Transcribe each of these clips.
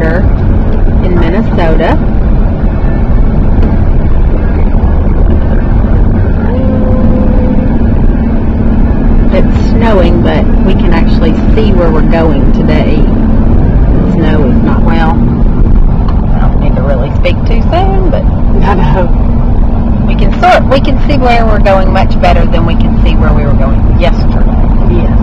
border in Minnesota. It's snowing, but we can actually see where we're going today. The snow is not well. I don't need to really speak too soon, but I know. We can see where we're going much better than we can see where we were going yesterday. Yes.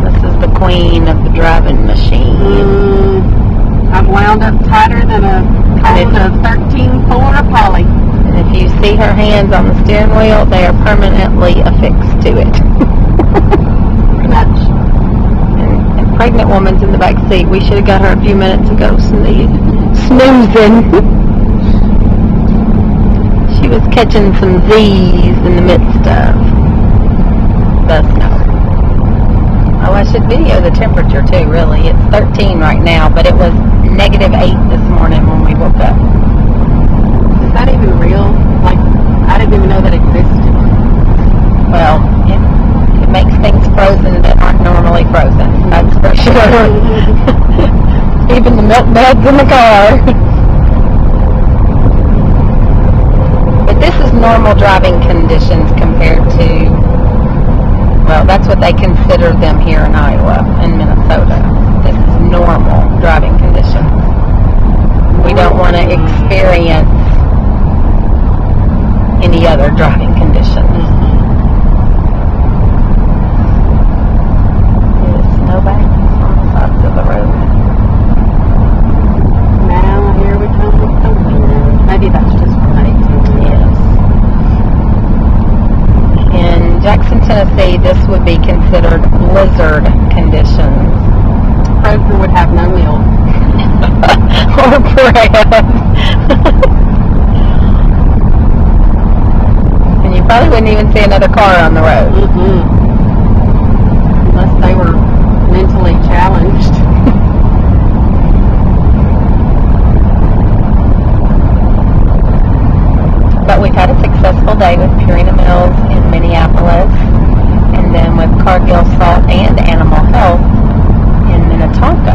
This is the queen of the driving machine. I'm wound up tighter than a cone of 13-4 Polly. And if you see her hands on the steering wheel, they are permanently affixed to it. Pretty much. And pregnant woman's in the back seat. We should have got her a few minutes ago snoozing. She was catching some Z's in the midst of the snow. Oh, I should video the temperature too, really. It's 13 right now, but it was -8 this morning when we woke up. Is that even real? Like, I didn't even know that existed. Well, it makes things frozen that aren't normally frozen. That's for sure. Even the milk bags in the car. But this is normal driving conditions compared to, well, that's what they consider them here in Iowa, in Minnesota. This is normal driving conditions. We don't want to experience any other driving conditions. There's snowbanks on the sides of the road. Now, here we come with the wind. Maybe that's just right. Yes. In Jackson, Tennessee, this would be considered blizzard conditions. Kroger would have no milk. Or bread. And you probably wouldn't even see another car on the road. Unless they were mentally challenged. But we've had a successful day with Purina Mills in Minneapolis, and then with Cargill Salt and Animal Health in Minnetonka.